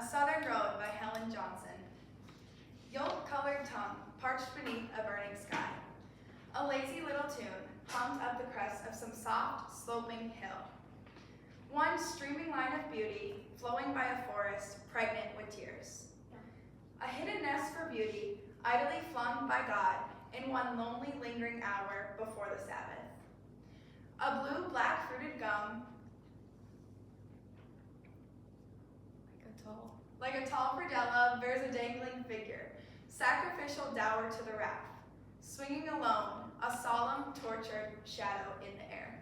Southern Road by Helen Johnson. Yolk-colored tongue parched beneath a burning sky. A lazy little tune hummed up the crest of some soft, sloping hill. One streaming line of beauty flowing by a forest pregnant with tears. A hidden nest for beauty idly flung by God in one lonely lingering hour before the Sabbath. A blue black fruited gum like a tall predella bears a dangling figure, sacrificial dower to the wrath, swinging alone, a solemn, tortured shadow in the air.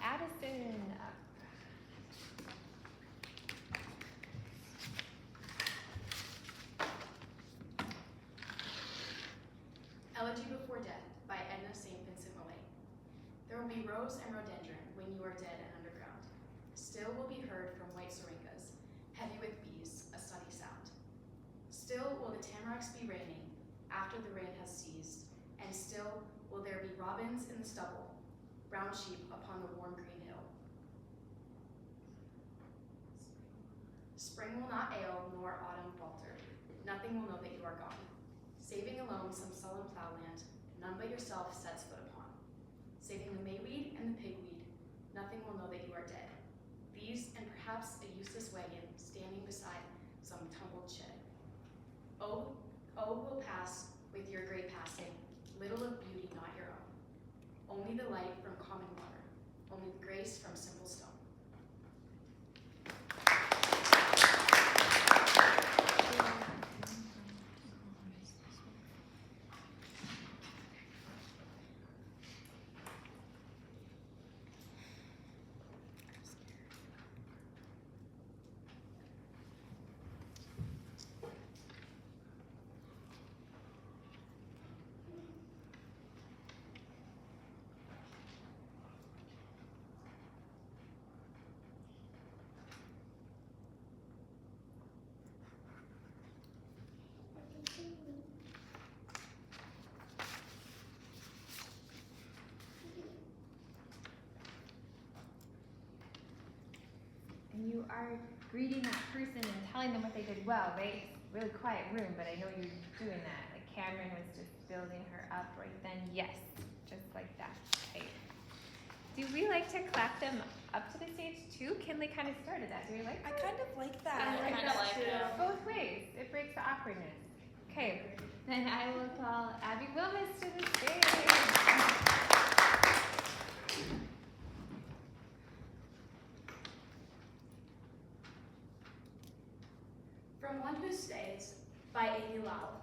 Addison up. Elegy Before Death by Edna St. Vincent Millay. There will be rose and rhododendron when you are dead and underground. Still will be heard from white syringas, heavy with bees, a sunny sound. Still will the tamaracks be raining after the rain has ceased, and still will there be robins in the stubble, brown sheep upon the warm green hill. Spring will not ail, nor autumn falter. Nothing will know that you are gone. Saving alone some sullen plowland, none but yourself sets foot upon. Saving the mayweed and the pigweed, nothing will know that you are dead. These, and perhaps a useless wagon standing beside some tumbled shed. Oh, will pass with your great passing, little of beauty not your own. Only the light from common water, only the grace from simple stone. And you are greeting that person and telling them what they did well, right? It's a really quiet room, but I know you're doing that. Like Cameron was just building her up right then. Yes, just like that. Okay. Do we like to clap them up to the stage too? Kinley kind of started that. Do we like that? I kind of like that. I kind of like it. Both ways. It breaks the awkwardness. Okay, then I will call Abby Wilmus to the stage. From One Who Stays by Amy Lowell.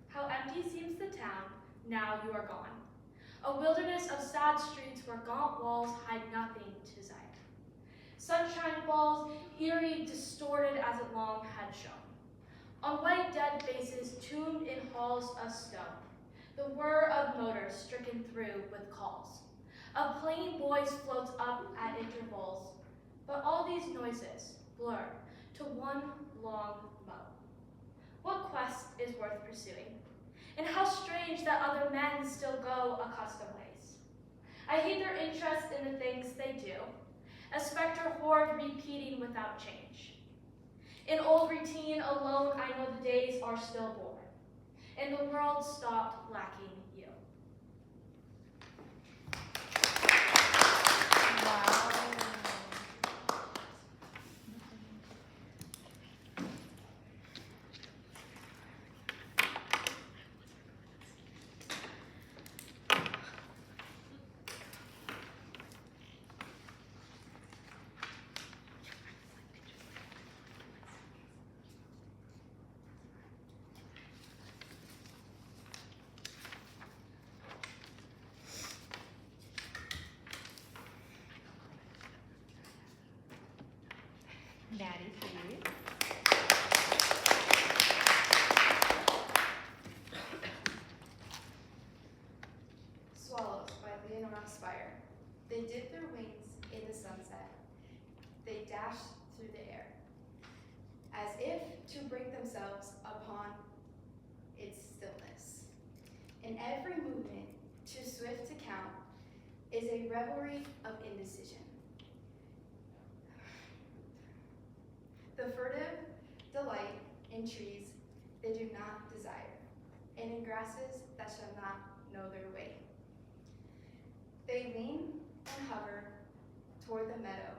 How empty seems the town, now you are gone. A wilderness of sad streets where gaunt walls hide nothing to sight. Sunshine falls, eerie, distorted as it long had shown. On white dead faces tombed in halls of stone, the whir of motors stricken through with calls. A plain voice floats up at intervals, but all these noises blur to one long moan. What quest is worth pursuing? And how strange that other men still go accustomed ways. I hate their interest in the things they do, a specter horde repeating without change. In old routine alone, I know the days are still born, and the world stopped lacking you. Wow. and every movement, too swift to count, is a revelry of indecision. The furtive delight in trees they do not desire, and in grasses that shall not know their way. They lean and hover toward the meadow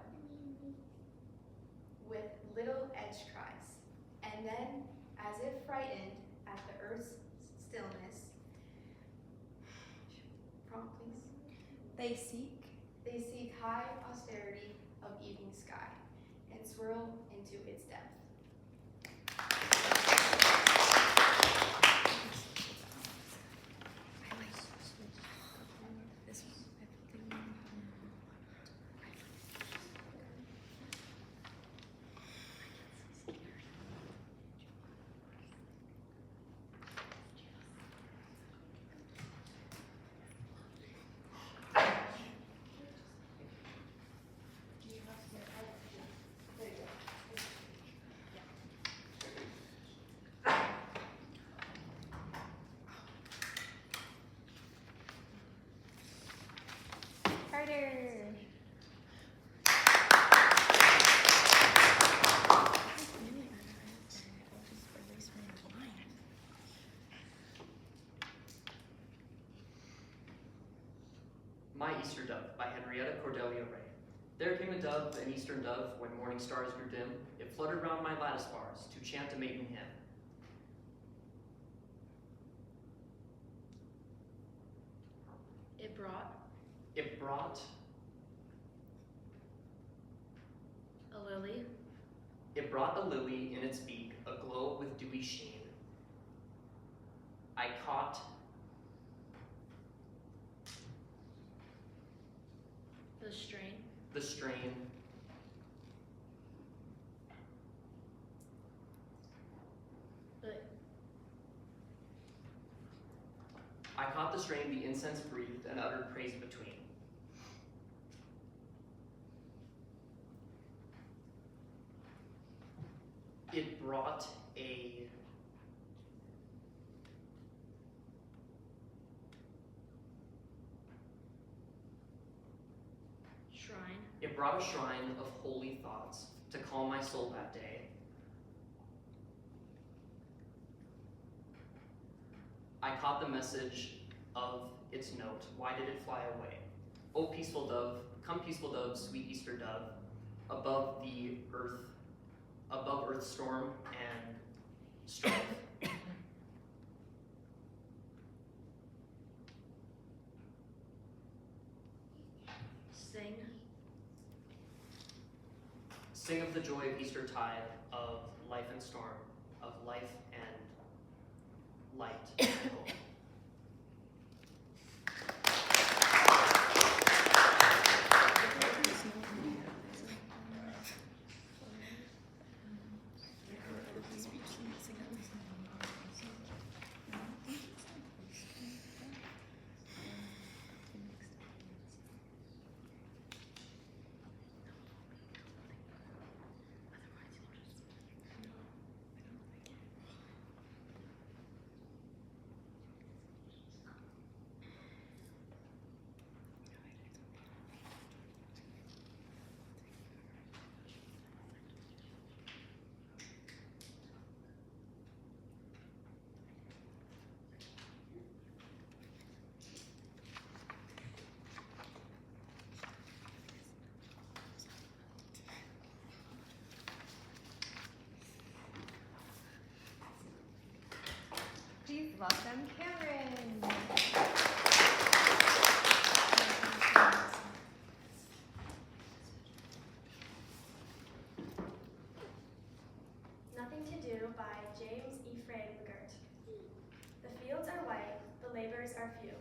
with little edge cries, and then, as if frightened at the earth's stillness, prompt please. They seek high austerity of evening sky and swirl into its depth. Carter. My Easter Dove by Henrietta Cordelia Ray. There came a dove, an eastern dove, when morning stars grew dim. It fluttered round my lattice bars to chant a maiden hymn. It brought a lily. It brought a lily in its beak, aglow with dewy sheen. I caught The strain. the strain. I caught the strain, the incense breathed, and uttered praise between. It brought a Shrine. It brought a shrine of holy thoughts to calm my soul that day. I caught the message of its note. Why did it fly away? O peaceful dove, come peaceful dove, sweet Easter dove, above earth's storm and strife. Sing. Sing of the joy of Easter tide, of life and storm, of life and light and hope. Please welcome Cameron. Nothing to Do by James Ephraim Legert. The fields are white, the labors are few,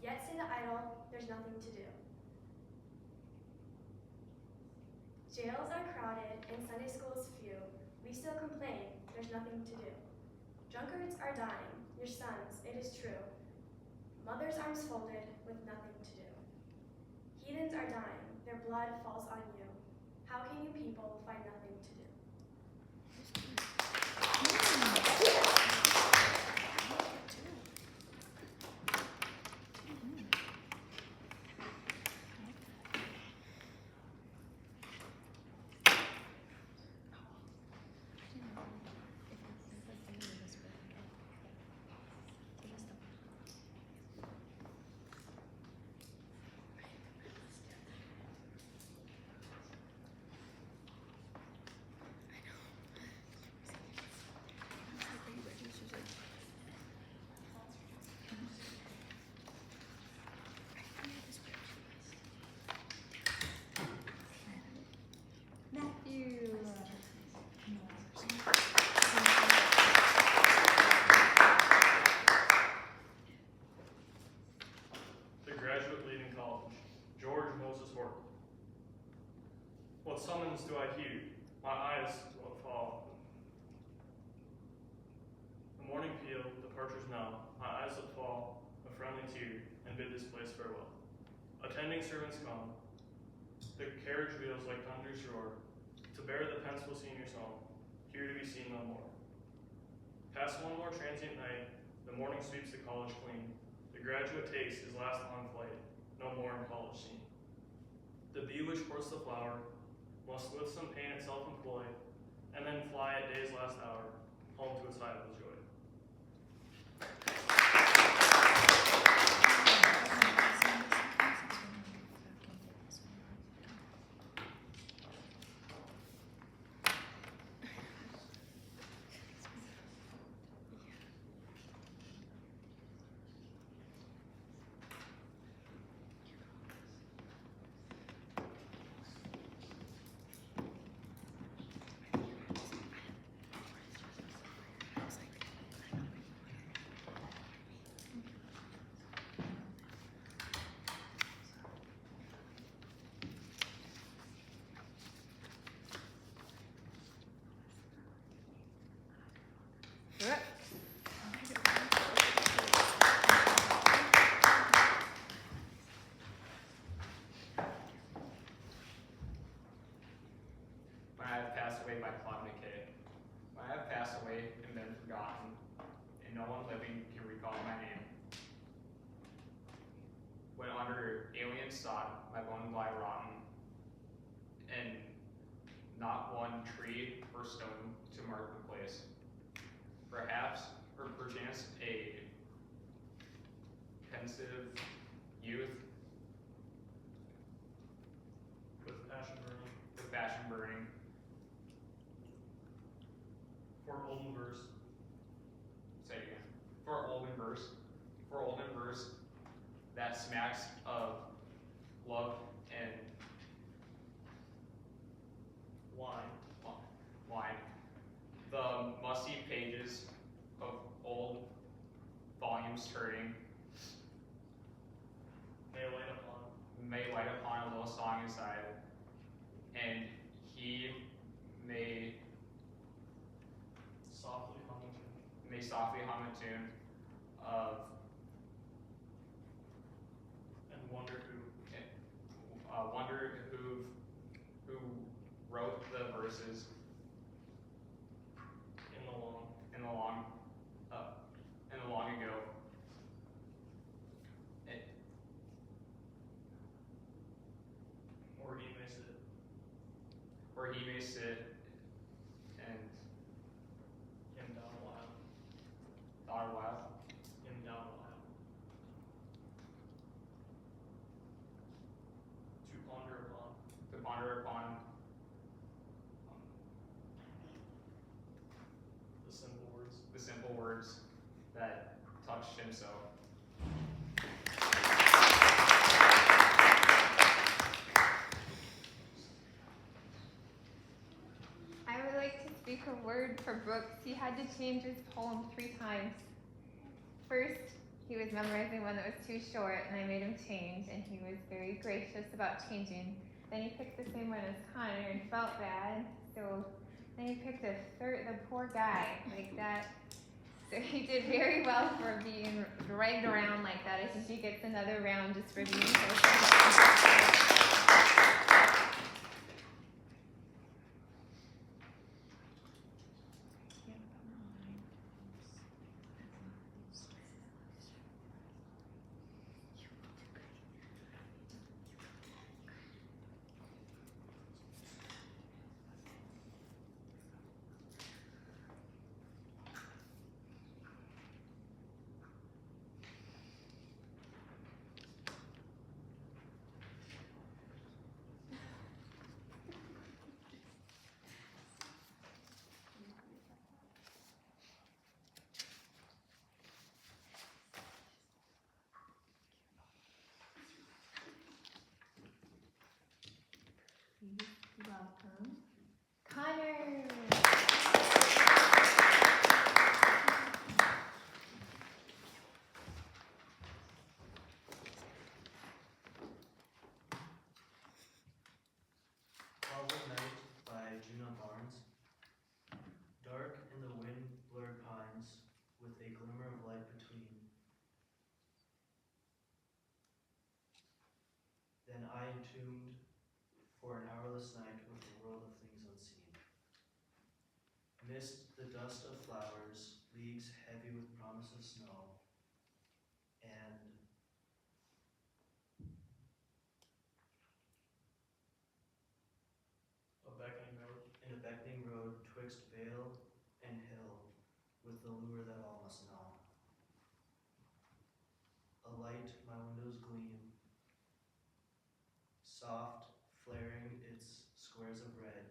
yet say the idle, there's nothing to do. Jails are crowded and Sunday schools few, we still complain, there's nothing to do. Drunkards are dying, your sons, it is true. Mothers' arms folded with nothing to do. Heathens are dying, their blood falls on you. How can you people find nothing to do? summons do I heed? My eyes to what fall. The morning peal, departures now. My eyes that fall, a friendly tear, and bid this place farewell. Attending servants come. The carriage wheels like thunder's roar, to bear the pencil senior's home, here to be seen no more. Past one more transient night, the morning sweeps the college clean. The graduate takes his last long flight, no more in college scene. The bee which courts the flower must with some pain itself employ, and then fly at day's last hour, home to its hive of joy. When I have passed away by cloud decay, when I have passed away and been forgotten, and no one living can recall my name. When under alien sod my bones lie rotten, and not one tree or stone to mark the place. Perhaps, or perchance, a pensive youth With passion burning, with passion burning, for olden verse, say it again, for olden verse that smacks of love and wine. The musty pages of old volumes turning may light upon a little song inside, and he may softly hum a tune. softly hum a tune of And wonder who wrote the verses in the long, in the long ago. where he may sit Where he may sit and him down a while, thought a while, him down a while. To ponder upon the simple words that touched him so. I would like to speak a word for Brooks. He had to change his poem 3 times. First, he was memorizing one that was too short, and I made him change, and he was very gracious about changing. Then he picked the same one as Connor and felt bad, so then he picked the poor guy, like that. So he did very well for being dragged around like that. I think he gets another round just for being so fine-tuned for an hourless night with a world of things unseen. Mist the dust of flowers, leagues heavy with promise of snow, and A beckoning road. in a beckoning road twixt vale and hill, with the lure that all must know. A light my windows gleam, soft, flaring its squares of red.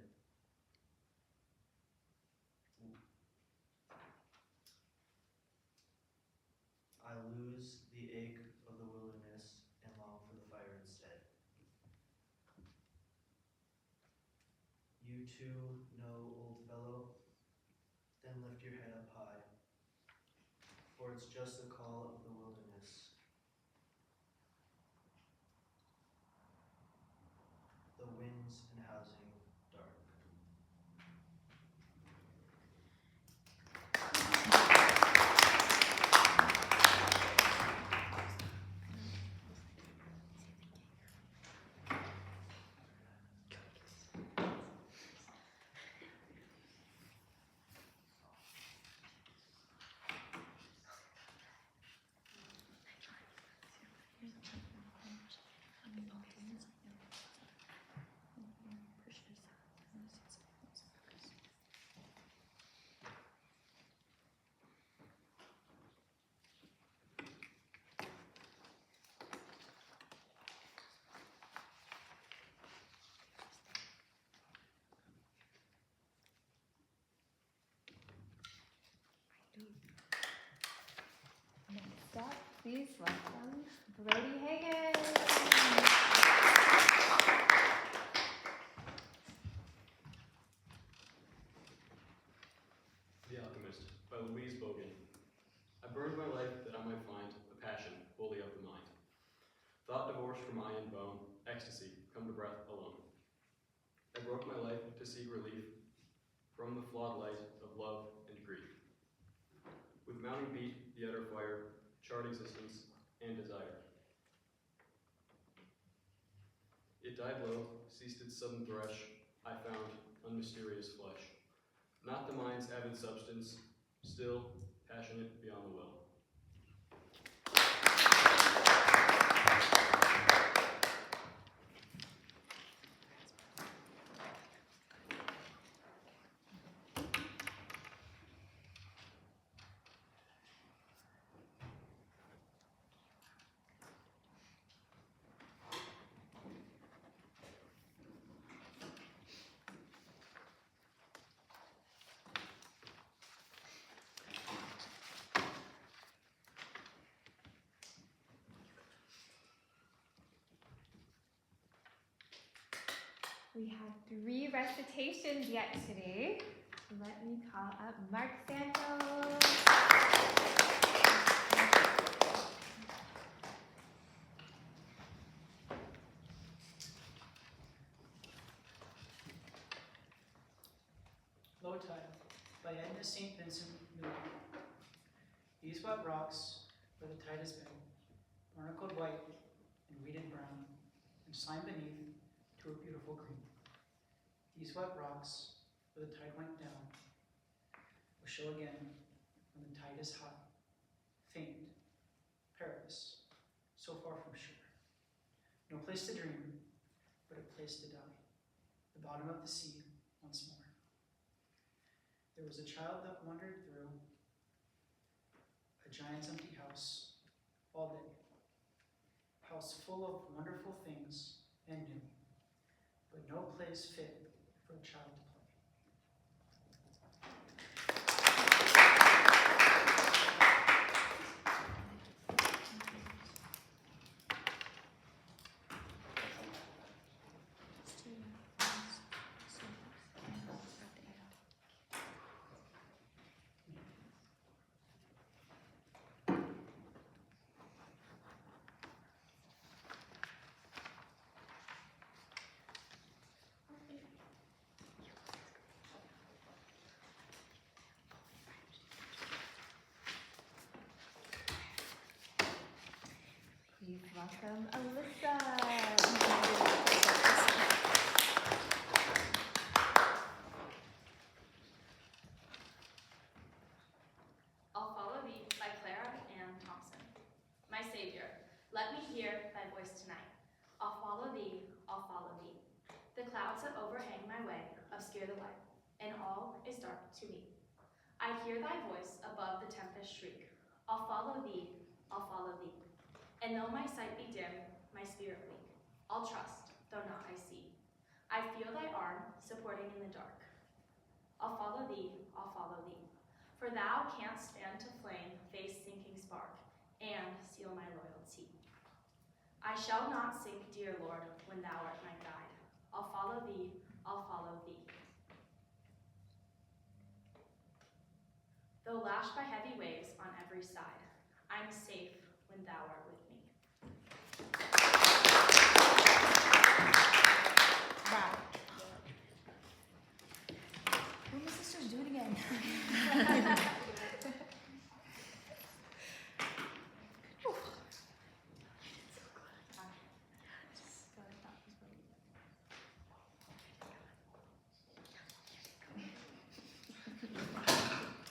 I lose the ache of the wilderness and long for the fire instead. You too know, old fellow, then lift your head up high, for it's just the call of the wilderness. The winds and housing dark. Next up, please welcome Brody Hagan. The Alchemist by Louise Bogan. I burned my life that I might find a passion wholly of the mind. Thought divorced from eye and bone, ecstasy, come to breath alone. I broke my life to seek relief from the flawed light of love and grief. With mounting beat, the utter fire, charred existence and desire. It died low, ceased its sudden thresh, I found unmysterious flesh. Not the mind's avid substance, still passionate beyond the will. We have 3 recitations yet today. Let me call up Mark Santos. Low Tide by Edna St. Vincent Millay. These wet rocks where the tide has been, barnacled white and reeded brown, and slime beneath to a beautiful green. These wet rocks where the tide went down will show again when the tide is high, faint, perilous, so far from shore. No place to dream, but a place to die, the bottom of the sea once more. There was a child that wandered through a giant's empty house all day. House full of wonderful things and new, but no place fit for a child to play. please welcome Alyssa. I'll Follow Thee by Clara Ann Thompson. My Savior, let me hear thy voice tonight. I'll follow thee, I'll follow thee. The clouds that overhang my way obscure the light, and all is dark to me. I hear thy voice above the tempest shriek. I'll follow thee, I'll follow thee. And though my sight be dim, my spirit weak, I'll trust, though not I see. I feel thy arm supporting in the dark. I'll follow thee, I'll follow thee. For thou canst stand to flame, face sinking spark, and seal my loyalty. I shall not sink, dear Lord, when thou art my guide. I'll follow thee, I'll follow thee. Though lashed by heavy waves on every side, I'm safe when thou art with me. Wow. Oh, my sisters, do it again.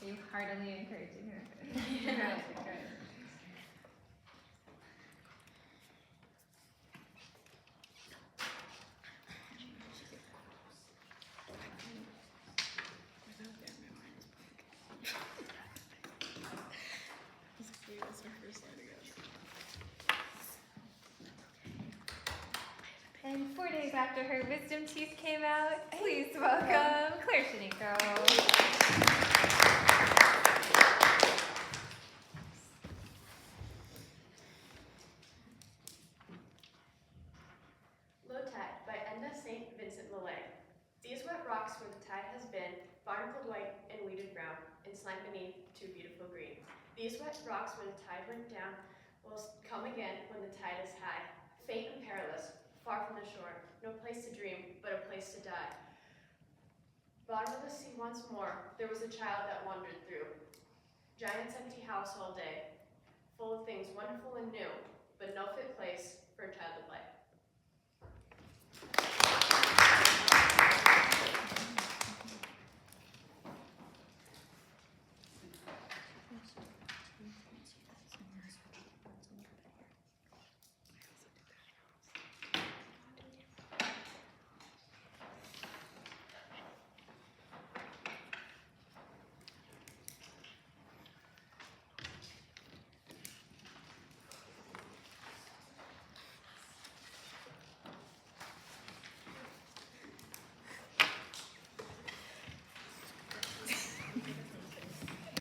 Are you heartily encouraging her? Good, good. And 4 days after her wisdom teeth came out, please welcome Claire Shiniko. Low Tide by Edna St. Vincent Millay. These wet rocks where the tide has been, barnacled white and weeded brown, and slime beneath too beautiful green. These wet rocks where the tide went down will come again when the tide is high. Faint and perilous, far from the shore, no place to dream, but a place to die. Bottom of the sea once more, there was a child that wandered through. Giant's empty house all day, full of things wonderful and new, but no fit place for a child to play.